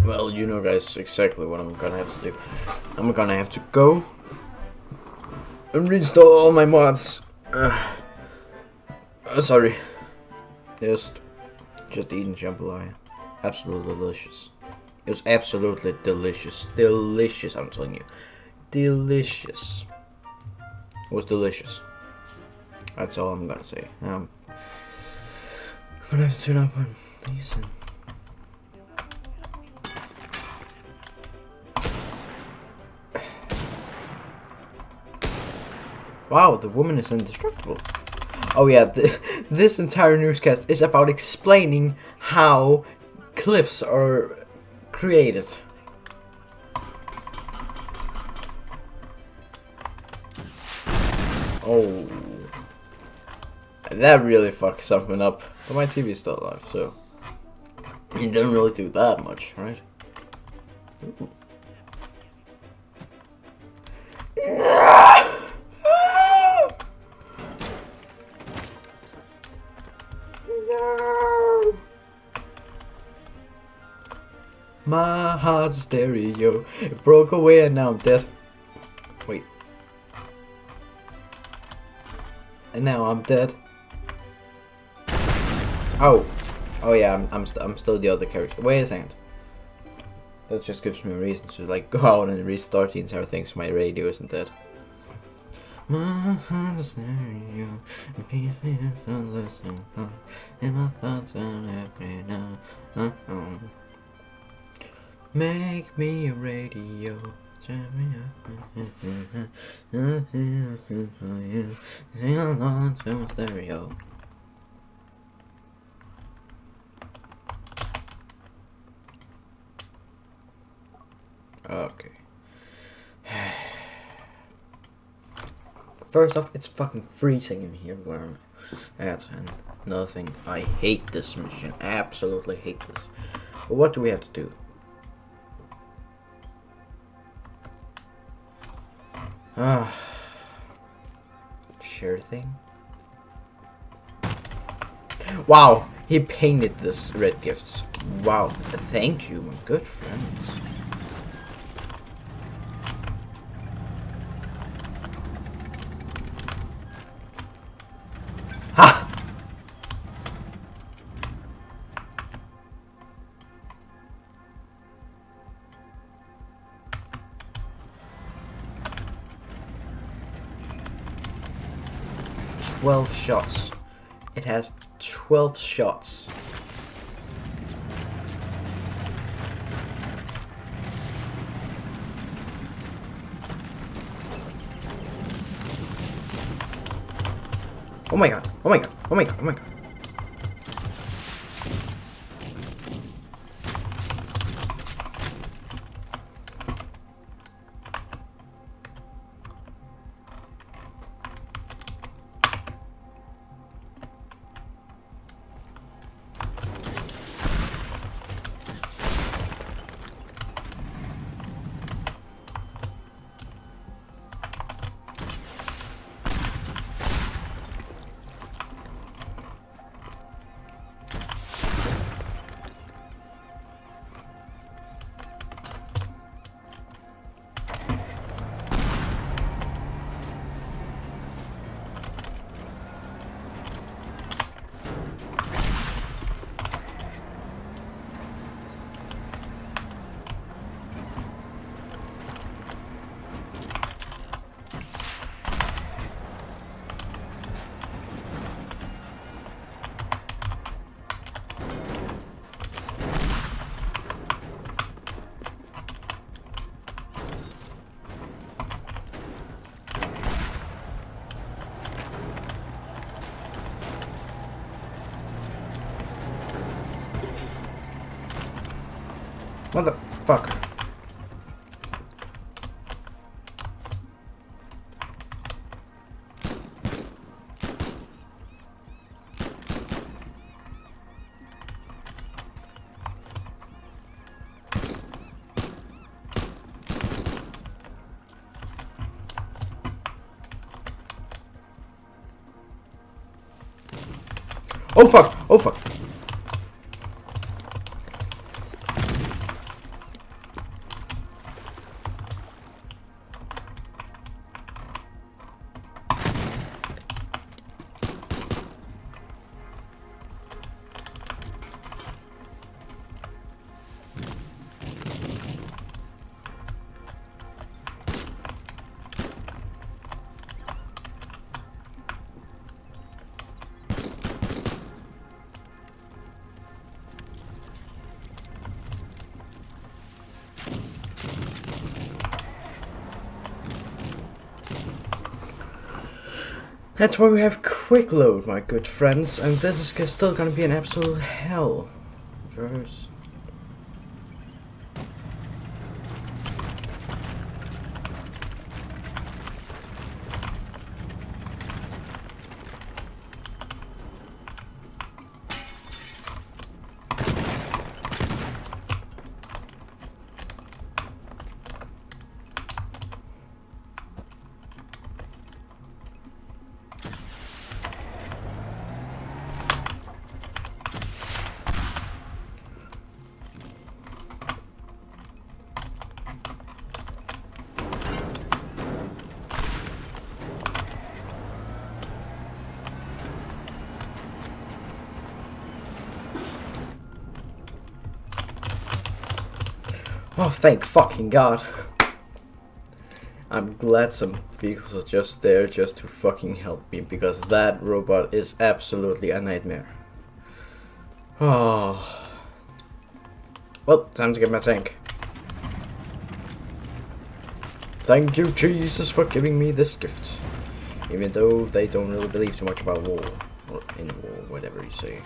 Well, you know, guys, exactly what I'm gonna have to do. I'm gonna have to go and reinstall all my mods. Sorry. Just eating jambalaya. Absolutely delicious. It was absolutely delicious. Delicious, I'm telling you. Delicious. It was delicious. That's all I'm gonna say. I'm gonna have to turn up on these. Wow, the woman is indestructible. Oh yeah, this entire newscast is about explaining how cliffs are created. Oh, that really fucked something up. But my TV is still alive, so it doesn't really do that much, right? Ooh. No. My heart's a stereo. It broke away and now I'm dead. Wait. And now I'm dead. Oh. Oh yeah, I'm still the other character. Wait a second. That just gives me a reason to like go out and restart the entire thing so my radio isn't dead. My heart's a stereo. And my thoughts are every now. Make me a radio. Sing along to my stereo. Okay. First off, it's fucking freezing in here. That's another thing. I hate this mission. Absolutely hate this. But what do we have to do? Sure thing. Wow, he painted this red gifts. Wow, thank you, my good friends. Ha! "12 shots. It has 12 shots. Oh my god, oh my god, oh my god, oh my god. Motherfucker. Oh fuck! Oh fuck! That's why we have quick load, my good friends, and this is still gonna be an absolute hell. First. Oh, thank fucking God. I'm glad some vehicles are just there just to fucking help me, because that robot is absolutely a nightmare. Oh. Well, time to get my tank. Thank you, Jesus, for giving me this gift. Even though they don't really believe too much about war. Or in war, whatever you say.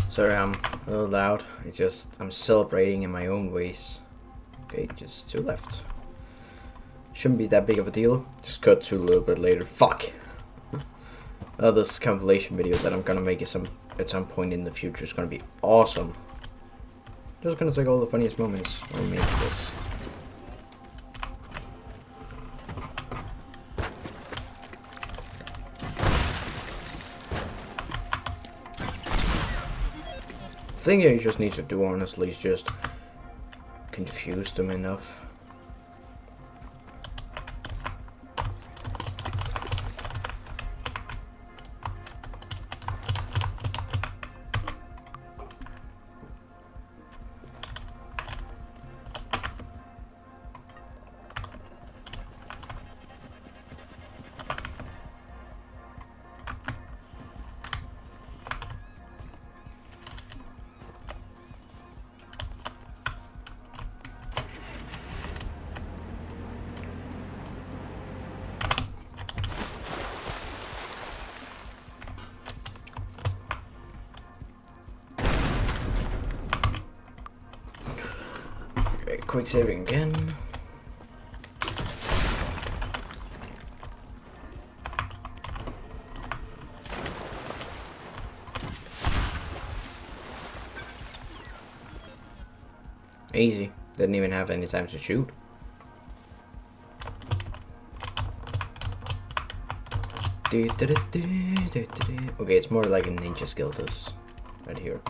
Sorry, I'm a little loud. I'm celebrating in my own ways. Okay, just two left. Shouldn't be that big of a deal. Just cut to a little bit later. Fuck! This compilation video that I'm gonna make at some point in the future is gonna be awesome. Just gonna take all the funniest moments and make this. The thing you just need to do, honestly, is just confuse them enough. Quick saving again. Easy. Didn't even have any time to shoot. Okay, it's more like a ninja skill, this right here.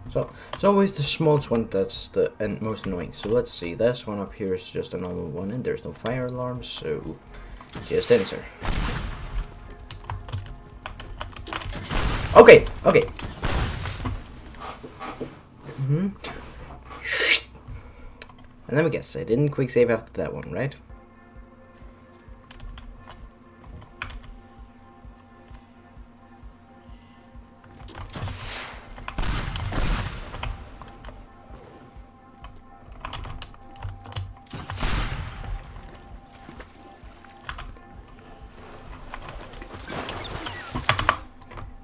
So it's always the smallest one that's the most annoying. So let's see, this one up here is just a normal one and there's no fire alarm, so just enter. Okay. And let me guess, I didn't quick save after that one, right?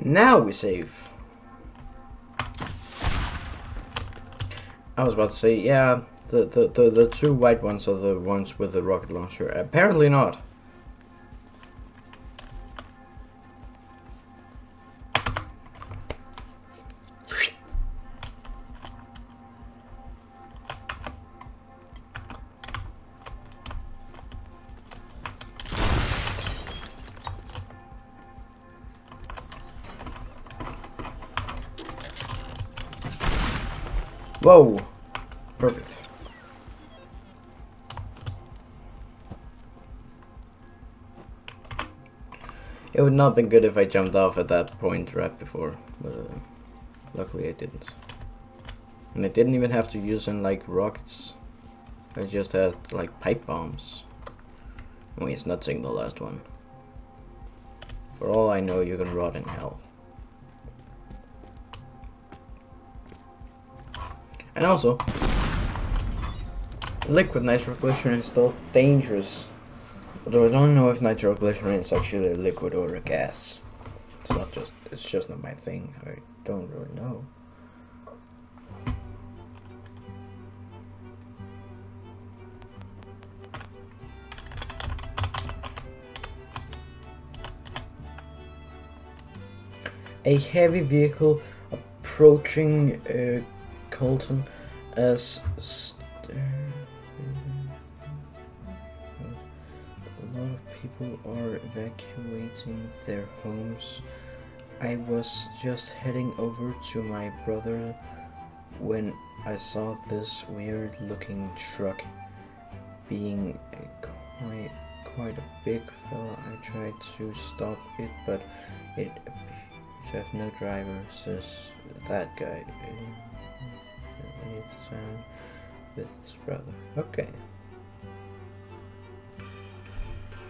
Now we save. I was about to say, yeah, the two white ones are the ones with the rocket launcher. Apparently not. Whoa! Perfect. It would not have been good if I jumped off at that point right before, but luckily I didn't. And I didn't even have to use in like rockets. I just had like pipe bombs. I mean, it's not saying the last one. For all I know, you can rot in hell. And also, liquid nitroglycerin is still dangerous. Although I don't know if nitroglycerin is actually a liquid or a gas. It's just not my thing. I don't really know. A heavy vehicle approaching Colton as a lot of people are evacuating their homes. I was just heading over to my brother when I saw this weird looking truck. Being quite a big fella, I tried to stop it, but it appears to have no driver, says that guy. Sound with his brother. Okay.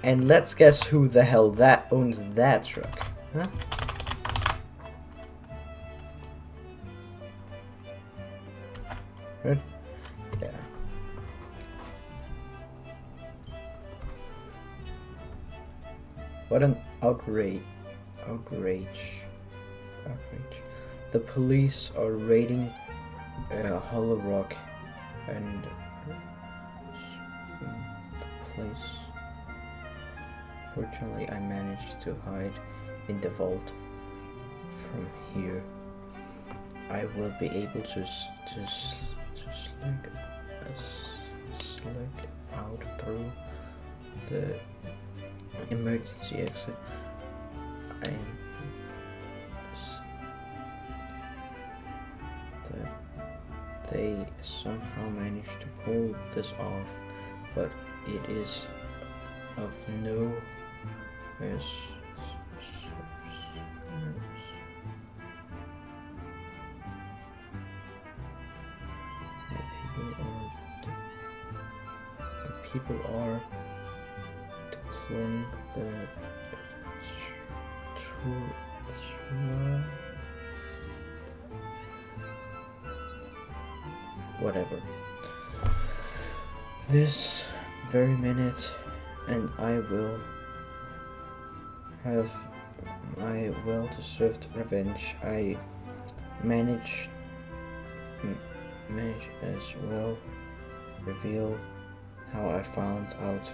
And let's guess who the hell that owns that truck, huh? Good? Yeah. What an outrage. The police are raiding Hollow Rock and the place. Fortunately, I managed to hide in the vault. From here, I will be able to slink out through the emergency exit. They somehow managed to pull this off, but it is of no use. People are deploying the whatever this very minute, and I will have my well-deserved revenge. I manage as well reveal how I found out.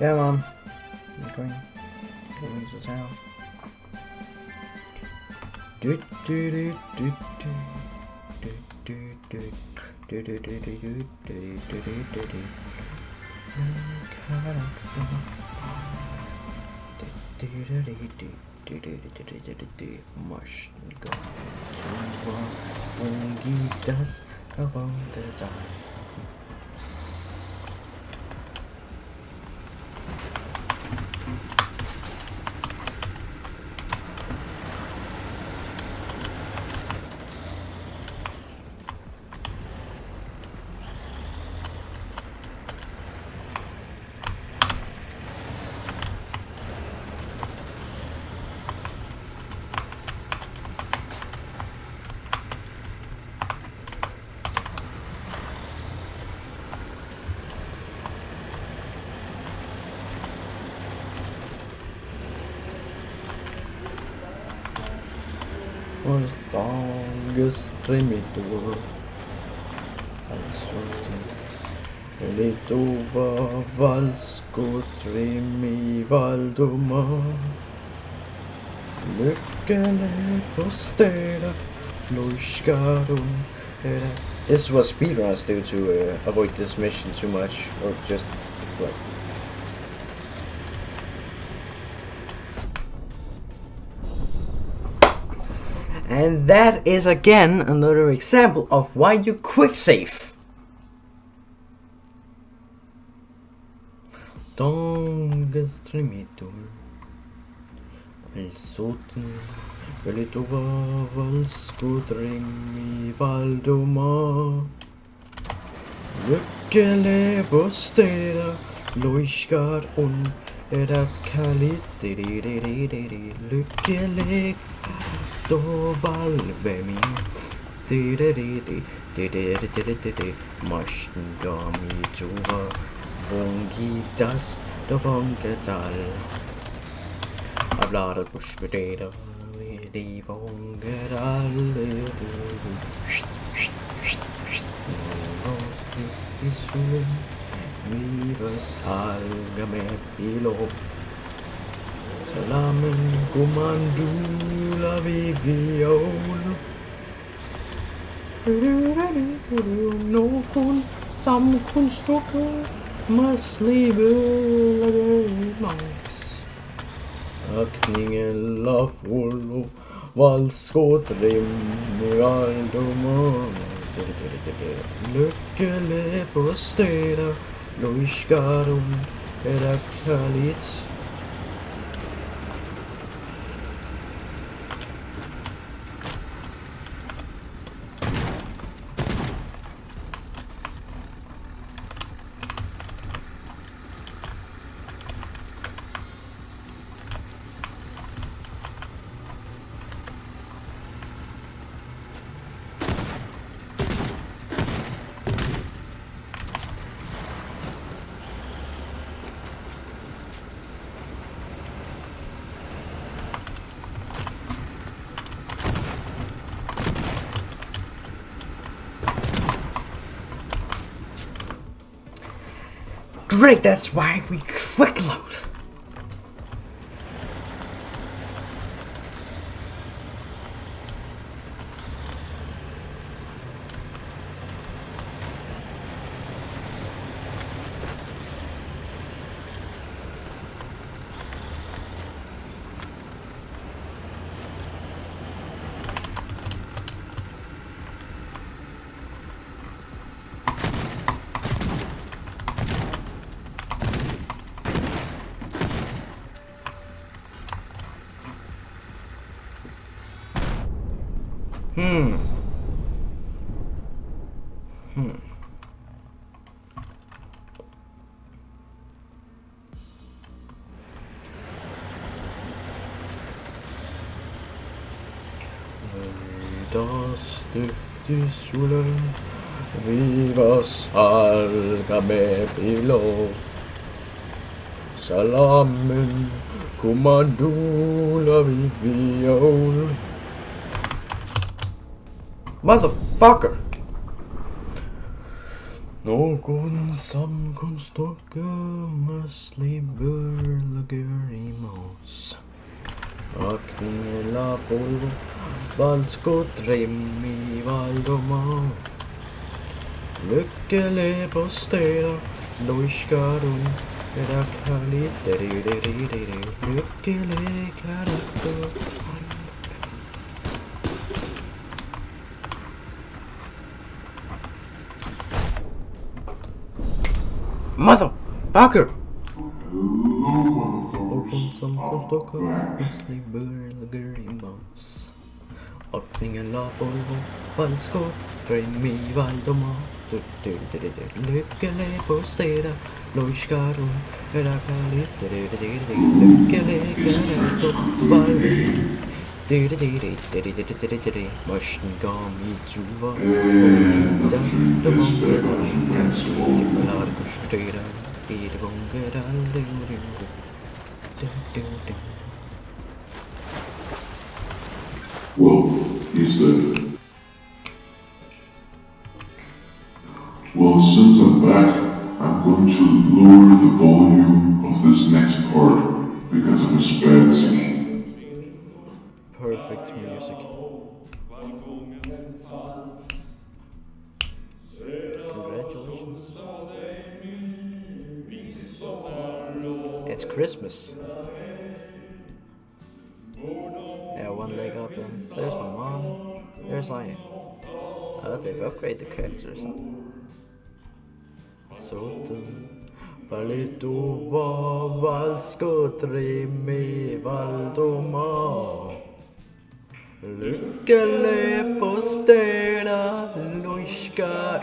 Yeah, Mom. I'm going to town. Must go to war when he does of all the time. Was dagens tremitor. Litova valsko trimi valdoma. Lykkele på stedet, luskarum. This is what speedrunners do to avoid this mission too much, or just deflect. And that is again another example of why you quick save. Dagens tremitor. Soten Velitova valskodrimi valdoma. Lykkele på stedet, loiskar on edda kalit. Lykkele då valvemi. Marsten gami tuva. Vongitas då vongetal. Avladet buskudeda. De vongetal. Mavis halga med pilot. Salamen kommandula vigiol. Någon samkonstokar masslibellager i maus. Aktningen la follo valskåtrim i valdoma. Lykkele på stedet, loiskarum edda kalit. Great, that's why we quick load. Das dufte solen, vivas halga med pilot. Salamen kommandula vigiol. Motherfucker! Någon samkonstokar masslibellager i maus. Aktningen la follo valskåtrim i valdoma. Lykkele på stedet, loiskarum edda kalit. Lykkele karakter. Motherfucker! Någon samkonstokar masslibellager i maus. Aktningen la follo valskåtrim i valdoma. Lykkele på stedet, loiskarum edda kalit. Lykkele karakter valvemi. Marsten gami tuva. Vongitas då vongetal. Avladet buskudeda. I det vongetal. Whoa. instead. Well, since I'm back, I'm going to lower the volume of this next part because of this bad signal. Perfect music. Congratulations. It's Christmas. Yeah, one leg up and there's my mom. There's I. Oh, they've upgraded the characters, huh? Sånn Valitova valskotri valdoma. Lykkelig på steder, luskar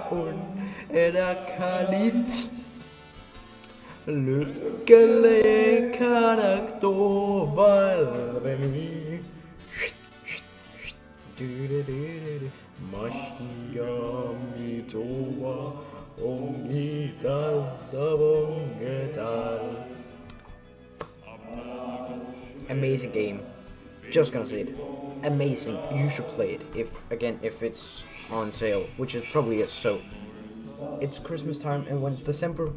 edda kalit. Lykkelig karakter valvemi. Maskingami toa ongitas abongetal. Amazing game. Just gonna say it. Amazing. You should play it. If it's on sale, which it probably is. So it's Christmas time, and when it's December,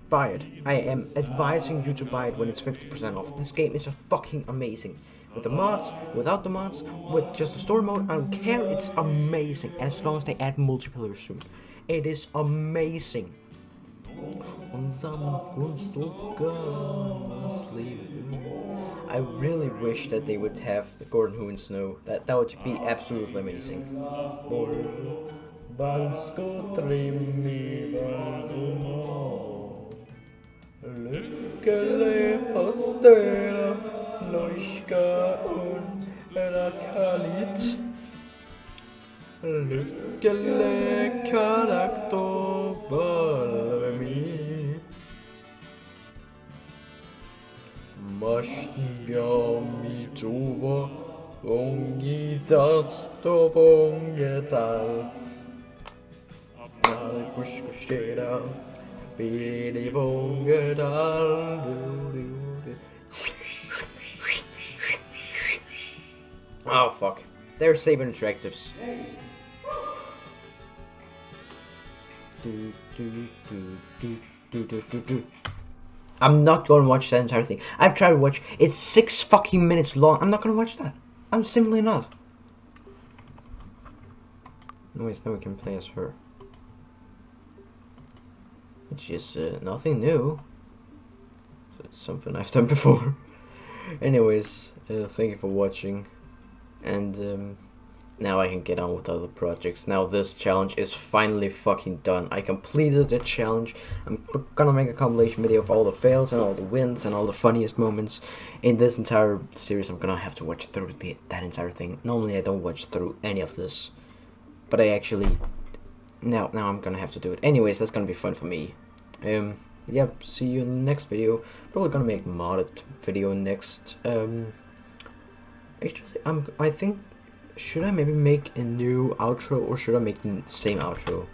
buy it. I am advising you to buy it when it's 50% off. This game is fucking amazing. With the mods, without the mods, with just the story mode, I don't care. It's amazing. As long as they add multiplayer soon, it is amazing. I really wish that they would have the Gordon Who and Snow. That would be absolutely amazing. Lykkelig på steder, løyska under kalit. Lykkelig karakter valvemi. Maskingami tova ongitas vongetal. Oh fuck. They're saving interactives. I'm not gonna watch that entire thing. I've tried to watch. It's 6 fucking minutes long. I'm not gonna watch that. I'm simply not. Anyways, now we can play as her. Which is nothing new. It's something I've done before. Anyways, thank you for watching. And now I can get on with other projects. Now this challenge is finally fucking done. I completed the challenge. I'm gonna make a compilation video of all the fails and all the wins and all the funniest moments in this entire series. I'm gonna have to watch through that entire thing. Normally I don't watch through any of this, but I actually now I'm gonna have to do it. Anyways, that's gonna be fun for me. Yeah, see you in the next video. Probably gonna make a modded video next. Actually, I think, should I maybe make a new outro or should I make the same outro?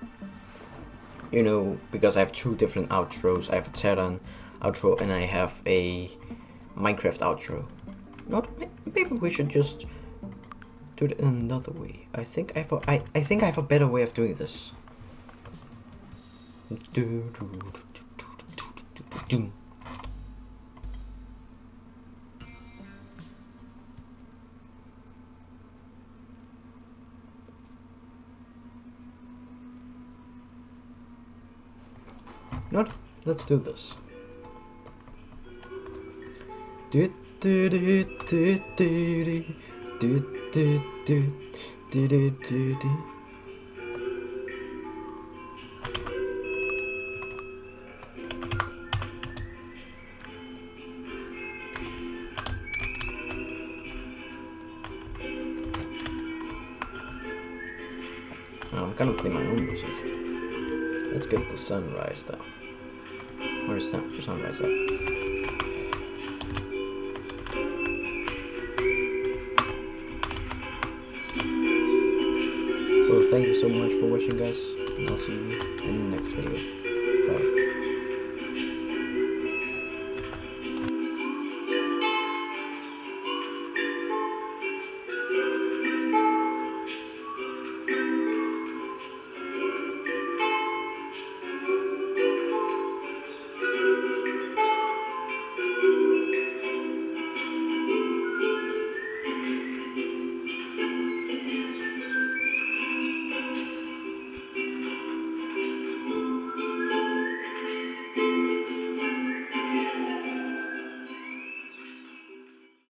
You know, because I have 2 different outros. I have a teardown outro and I have a Minecraft outro. Maybe we should just do it another way. I think I have a better way of doing this. Not. Let's do this. I'm gonna play my own music. Let's get the sunrise though. Where's sunrise up? Well, thank you so much for watching, guys, and I'll see you in the next video. Bye.